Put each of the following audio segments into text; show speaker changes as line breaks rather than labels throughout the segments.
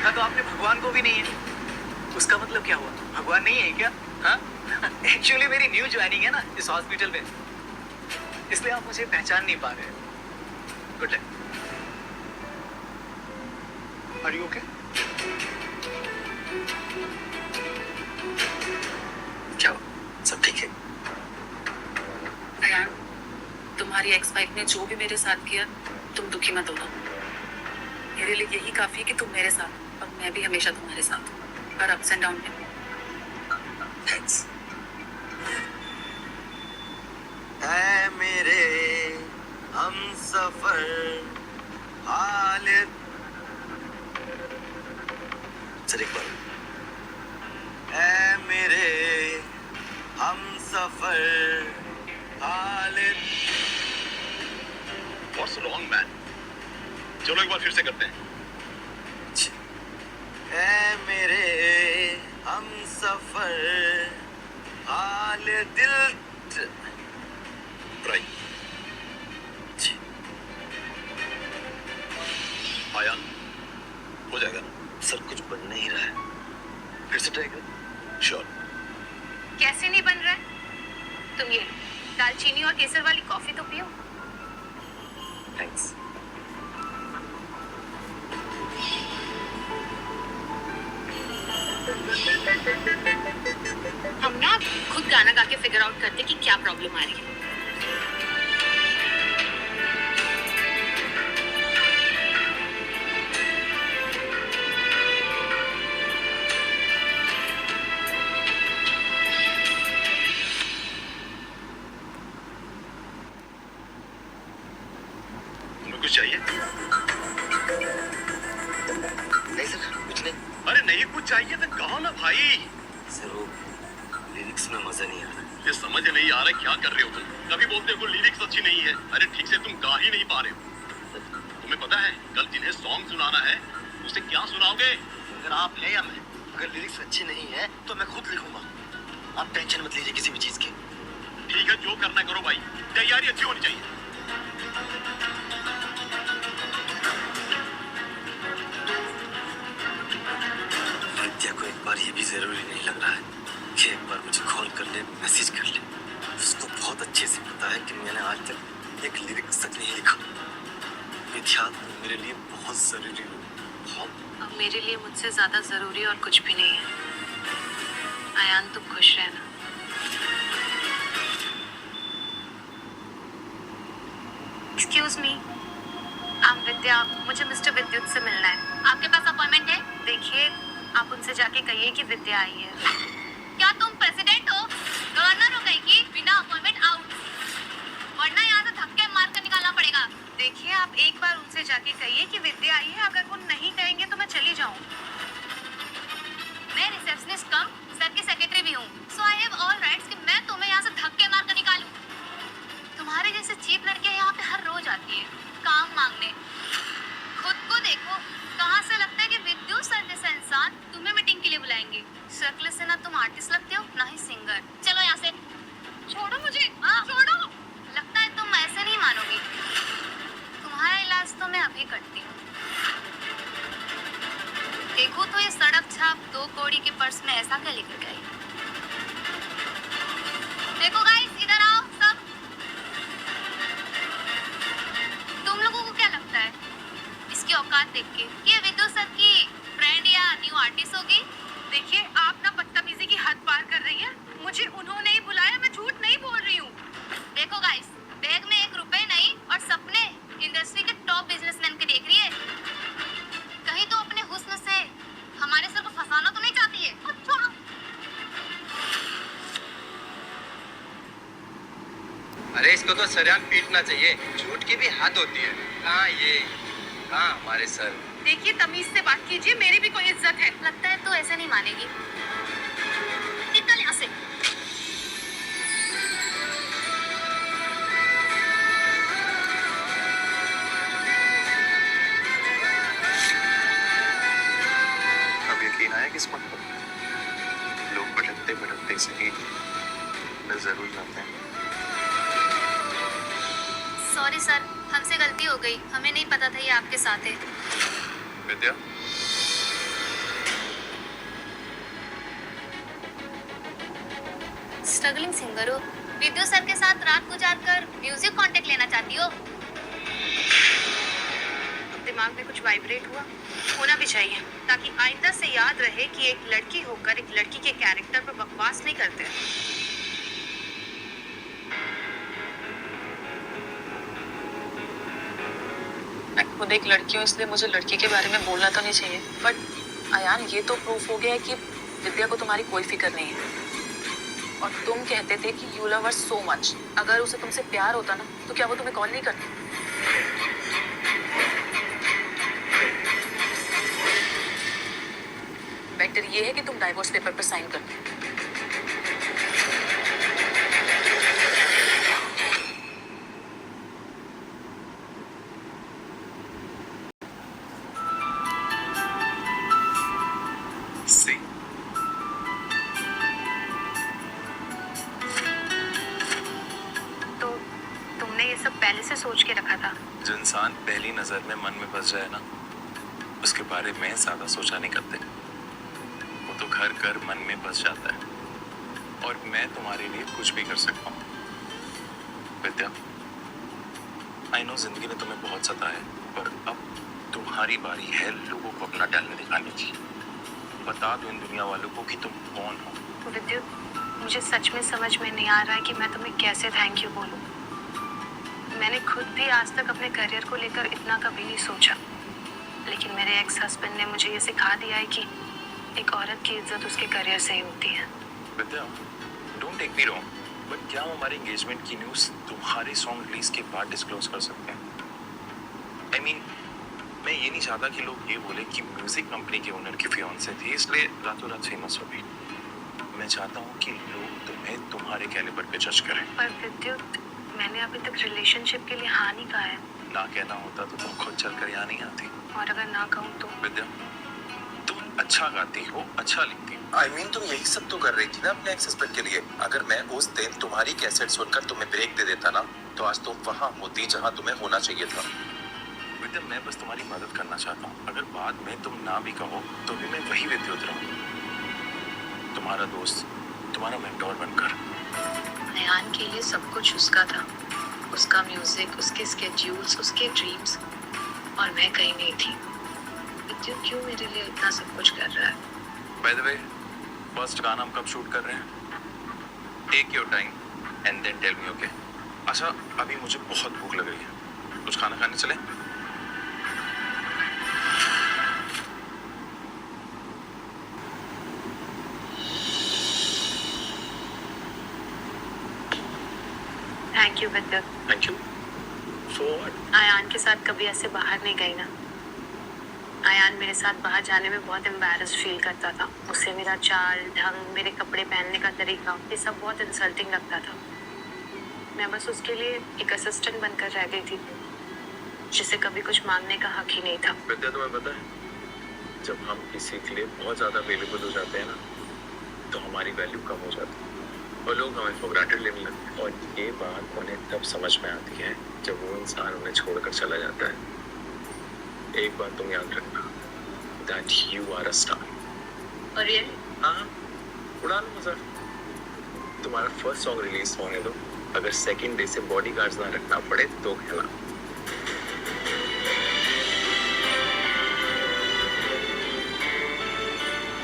देखा तो आपने भगवान को भी नहीं है। उसका मतलब क्या हुआ, भगवान नहीं है क्या? हाँ एक्चुअली मेरी न्यू ज्वाइनिंग है ना इस हॉस्पिटल में, इसलिए आप मुझे पहचान नहीं पा रहे हैं। Good day. Are you okay? क्या हुआ? सब ठीक है?
अयान, तुम्हारी एक्स वाइफ ने जो भी मेरे साथ किया, तुम दुखी मत होना। मेरे लिए यही काफी है कि तुम मेरे साथ, और मैं भी हमेशा तुम्हारे साथ हूँ, हर अप्स एंड डाउन में।
थैंक्स।
ऐ मेरे हमसफर हालिद,
सर एक बार।
ऐ मेरे हमसफर हालिद।
What's wrong, man? चलो एक बार फिर से करते हैं।
ऐ मेरे हमसफर हालिद दिल।
Right. आयान, हो जाएगा ना?
सर कुछ बन नहीं रहा है, फिर से ट्राई करें।
Sure.
कैसे नहीं बन रहा है? तुम ये दालचीनी और केसर वाली कॉफी तो पियो।
थैंक्स।
हम ना खुद गाना गा के फिगर आउट करते कि क्या प्रॉब्लम आ रही है।
तुम्हें कुछ चाहिए?
नहीं सर, कुछ नहीं।
अरे नहीं कुछ चाहिए तो कहो ना भाई।
सर वो लिरिक्स में मजा नहीं आ रहा।
ये समझ नहीं आ रहा क्या कर रहे हो तुम। कभी बोलते हो लिरिक्स अच्छी नहीं है, अरे ठीक से तुम गा ही नहीं पा रहे हो। तुम्हें पता है कल जिन्हें सॉन्ग सुनाना है उसे क्या सुनाओगे?
अगर आप है या मैं, अगर लिरिक्स अच्छी नहीं है तो मैं खुद लिखूंगा। आप टेंशन मत लीजिए किसी भी चीज की।
ठीक है जो करना है करो भाई, तैयारी अच्छी होनी चाहिए।
विद्या को एक बार ये भी जरूरी नहीं लग रहा है कि एक बार मुझे कॉल कर ले, मैसेज कर ले। उसको बहुत अच्छे से पता है कि मैंने आज तक एक लिरिक्स तक नहीं लिखा। विद्या मेरे लिए बहुत जरूरी है, बहुत।
अब मेरे लिए मुझसे ज्यादा जरूरी और कुछ भी नहीं है। अयान, तुम खुश रहना।
एक्सक्यूज मी, I'm विद्या, मुझे मिस्टर विद्युत से मिलना है। आपके पास अपॉइंटमेंट है? देखिए, आप उनसे जाके कहिए कि विद्या आई है। क्या तुम प्रेसिडेंट हो? गवर्नर हो कहीं की? बिना अपॉइंटमेंट आउट, वरना यहाँ से धक्के मार कर निकालना पड़ेगा। देखिए, आप एक बार उनसे जाके कहिए कि विद्या आई है। अगर वो नहीं कहेंगे तो मैं चली जाऊँ। मैं रिसेप्शनिस्ट कम सर की सेक्रेटरी भी हूँ, सो आई हैव ऑल राइट्स कि मैं तुम्हें यहाँ से धक्के मार कर निकालूं। तुम्हारे जैसे चीप लड़कियाँ यहाँ पे हर रोज आती है काम मांगने। खुद को देखो, कहाँ से लगता है कि विद्युत सर जैसा इंसान तुम्हें मीटिंग के लिए बुलाएंगे। शक्ल से ना तुम आर्टिस्ट लगते हो ना ही सिंगर। चलो यहाँ से, छोड़ो मुझे। छोड़ो। लगता है तुम ऐसे नहीं मानोगी। तुम्हारा इलाज तो मैं अभी करती हूँ। देखो तो ये सड़क छाप 2 कौड़ी के पर्स में ऐसा क्या लेकर गई? देखो गाइस, इधर आओ सब। तुम लोगों को क्या लगता है इसकी औकात देख के कि ये विद्युत सर की फ्रेंड या न्यू आर्टिस्ट होगी? देखिए, आप ना बदतमीजी की हद पार कर रही हैं। मुझे उन्होंने ही बुलाया, मैं झूठ नहीं बोल रही हूँ। देखो गाइस, बैग में 1 रुपए नहीं और सपने इंडस्ट्री के टॉप बिजनेसमैन के देख रही है। कहीं तो अपने हुस्न से हमारे सर को फंसाना तो नहीं चाहती है? छोड़ो।
अरे इसको तो सरेआम पीटना चाहिए, झूठ की भी हद होती है। कहाँ ये, कहाँ हमारे सर।
देखिए, तमीज से बात कीजिए, मेरी भी कोई इज्जत है। लगता है तो ऐसे नहीं मानेगी। निकल यहाँ से।
अब यकीन आया किस्मत पर। लोग भटकते भटकते सही न जरूर जाते हैं।
सॉरी सर, हमसे गलती हो गई। हमें नहीं पता था ये आपके साथ है।
विद्या,
स्ट्रगलिंग सिंगर हो, विद्यु सर के साथ रात गुजार कर म्यूजिक कांटेक्ट लेना चाहती हो।
दिमाग में कुछ वाइब्रेट हुआ, होना भी चाहिए, ताकि आइंदा से याद रहे कि एक लड़की होकर एक लड़की के कैरेक्टर पर बकवास नहीं करते। मैं खुद एक लड़की हूँ, इसलिए मुझे लड़की के बारे में बोलना तो नहीं चाहिए, बट अयान ये तो प्रूफ हो गया है कि विद्या को तुम्हारी कोई फिक्र नहीं है। और तुम कहते थे कि you love her so much, अगर उसे तुमसे प्यार होता ना तो क्या वो तुम्हें कॉल नहीं करती? बेटर ये है कि तुम डाइवोर्स पेपर पर साइन कर दो।
See,
तो तुमने ये सब पहले से सोच के रखा था?
जो इंसान पहली नजर में मन में बस जाए ना, उसके बारे में ज्यादा सोचा नहीं करते। वो तो घर घर मन में बस जाता है। और मैं तुम्हारे लिए कुछ भी कर सकता हूँ विद्या। आई नो जिंदगी ने तुम्हें बहुत सताया है, पर अब तुम्हारी बारी है लोगों को अपना टैलेंट दिखाने की। बता दो इन दुनिया वालों को कि तुम कौन हो।
विद्युत, मुझे सच में समझ में नहीं आ रहा है कि मैं तुम्हें कैसे थैंक यू बोलूं। मैंने खुद भी आज तक अपने करियर को लेकर इतना कभी नहीं सोचा, लेकिन मेरे एक्स हस्बैंड ने मुझे ये सिखा दिया है कि एक औरत की इज्जत उसके करियर से ही होती है।
Vidya, don't take me wrong, but क्या हम हमारे एंगेजमेंट की न्यूज़ तुम्हारे सॉन्ग रिलीज के बाद डिस्क्लोज कर सकते हैं? आई मीन, मैं ये नहीं चाहता कि लोग ये बोले कि म्यूजिक कंपनी के ओनर की फियांसे थी इसलिए रातों रात फेमस हो गई। मैं चाहता हूँ कि लोग तुम्हें तुम्हारे कैलिबर पे जज करें।
पर विद्युत, मैंने अभी तक रिलेशनशिप के लिए हाँ नहीं कहा है।
ना कहना होता तो तुम खुद चल कर यहाँ नहीं आती।
और अगर ना कहूँ तो?
विद्या, तुम अच्छा गाती हो, अच्छा लिखती हो। आई मीन, तुम यही सब तो कर रही थी ना अपने एक्स हस्बैंड के लिए। अगर मैं उस दिन तुम्हारी कैसेट सुनकर तुम्हें ब्रेक दे देता ना, तो आज तुम वहाँ होती जहाँ तुम्हें होना चाहिए था। विद्या, मैं बस तुम्हारी मदद करना चाहता हूँ। अगर बाद में तुम ना भी कहो तो भी मैं वही विद्युत रहूँ, तुम्हारा दोस्त, तुम्हारा मेंटोर बनकर।
अयान के लिए सब कुछ उसका था, उसका म्यूजिक, उसके स्केड्यूल्स, उसके ड्रीम्स, और मैं कहीं नहीं थी। विद्युत क्यों मेरे लिए इतना सब कुछ कर रहा है?
बाय द वे, फर्स्ट गाना हम कब शूट कर रहे हैं? Take your time and then tell me, okay? अच्छा, अभी मुझे बहुत भूख लग रही है, कुछ खाना खाने चले?
Thank you Vidyut.
Thank you for what?
Ayan के साथ कभी ऐसे बाहर नहीं गई ना। अयान मेरे साथ बाहर जाने में बहुत एम्बैरेस्ड फील करता था। उसे मेरा चाल ढंग, मेरे कपड़े पहनने का तरीका, ये सब बहुत इंसल्टिंग लगता था। मैं बस उसके लिए एक असिस्टेंट बनकर रह गई थी, जिसे कभी कुछ मांगने का हक ही नहीं था।
विद्या, तुम्हें पता है, जब हम किसी के लिए बहुत ज़्यादा अवेलेबल हो जाते हैं ना, तो हमारी वैल्यू कम हो जाती है और लोग हमें फॉर ग्रांटेड लेने लगते हैं। और ये बात उन्हें तब समझ में आती है जब वो इंसान उन्हें छोड़कर चला जाता है। एक बात तुम याद रखना, that you are a star.
और ये
हाँ, उड़ा लो मजाक। तुम्हारा फर्स्ट सॉन्ग रिलीज होने दो, अगर सेकंड डे से बॉडीगार्ड्स ना रखना पड़े तो कहना।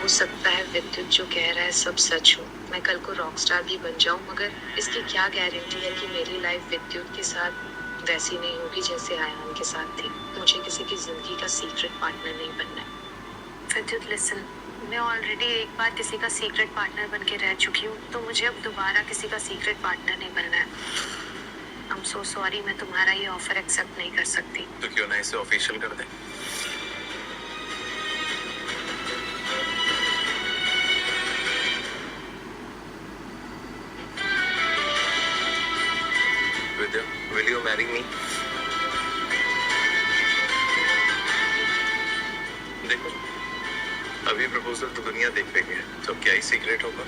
हो सकता है विद्युत जो कह रहा है सब सच हो, मैं कल को रॉकस्टार भी बन जाऊं, मगर इसकी क्या गारंटी है कि मेरी लाइफ विद्युत के साथ वैसी नहीं होगी जैसे अयान के साथ थी। मुझे किसी की जिंदगी का सीक्रेट पार्टनर नहीं बनना है। विद्युत लिसन, मैं ऑलरेडी एक बार किसी का सीक्रेट पार्टनर बन के रह चुकी हूँ, तो मुझे अब दोबारा किसी का सीक्रेट पार्टनर नहीं बनना है। आई एम सो सॉरी, मैं तुम्हारा ये ऑफर एक्सेप्ट नहीं कर सकती।
तो क्यों ना इसे ऑफिशियल कर दें? विद्या, will you marry me? देखो, अभी प्रपोजल तो दुनिया देख रही है, तो क्या ही सीक्रेट होगा?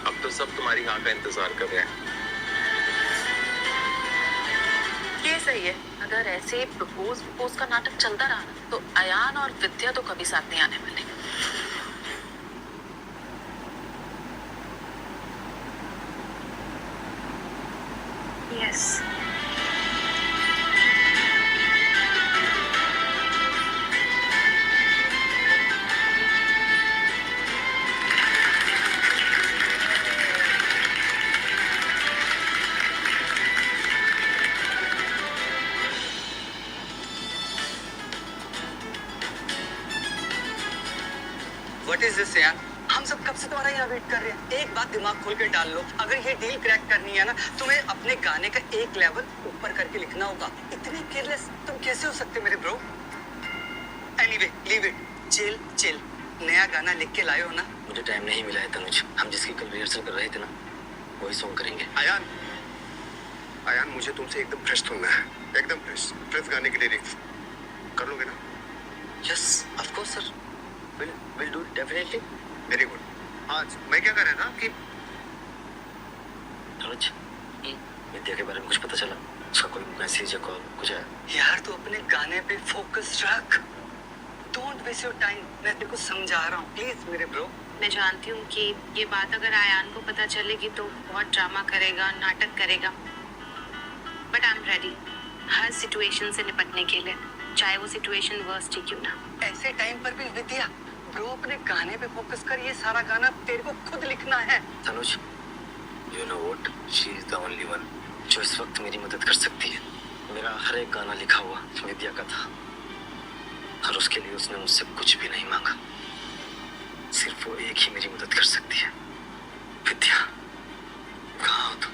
अब तो सब तुम्हारी हाँ का इंतजार कर रहे हैं।
ये सही है। अगर ऐसे प्रपोज का नाटक चलता रहा ना, तो अयान और विद्या तो कभी साथ नहीं आने वाले। यस।
व्हाट इज दिस यार? हम सब कब से तुम्हारा यहाँ वेट कर रहे हैं। एक बात दिमाग खोल के डाल लो, अगर ये डील क्रैक करनी है ना, तुम्हें अपने गाने का एक लेवल ऊपर करके लिखना होगा। इतने केयरलेस तुम कैसे हो सकते मेरे bro? Anyway leave it, chill chill. नया गाना लिख के लाए हो ना?
मुझे टाइम नहीं मिला है तनुज, हम जिसकी कल रिहर्सल कर रहे थे ना वही सॉन्ग करेंगे।
आयान मुझे तुमसे एकदम फ्रेश सुनना है, एकदम फ्रेश गाने के लिरिक्स कर लोगे ना?
Yes of course sir, will do definitely.
Very good. आज मैं क्या कर रहा था कि
तनुज, विद्या के बारे में कुछ पता चला? उसका कोई मैसेज या कॉल कुछ आया?
यार तू अपने गाने पे फोकस रख, डोंट वेस्ट योर टाइम। मैं तेरे को समझा रहा हूँ, प्लीज मेरे ब्रो।
मैं जानती हूँ कि ये बात अगर आयान को पता चलेगी तो बहुत ड्रामा करेगा, नाटक करेगा, but I am ready her situation से निपटने के लिए, चाहे वो सिचुएशन वर्स्ट ही क्यों ना।
ऐसे टाइम पर भी विद्या ब्रो अपने गाने पे फोकस कर, ये सारा गाना तेरे को खुद लिखना है।
Tanuj, you know what, she is the only one जो इस वक्त मेरी मदद कर सकती है। मेरा हर एक गाना लिखा हुआ विद्या का था और उसके लिए उसने मुझसे कुछ भी नहीं मांगा। सिर्फ वो एक ही मेरी मदद कर सकती है। विद्या, कहाँ हो तुम?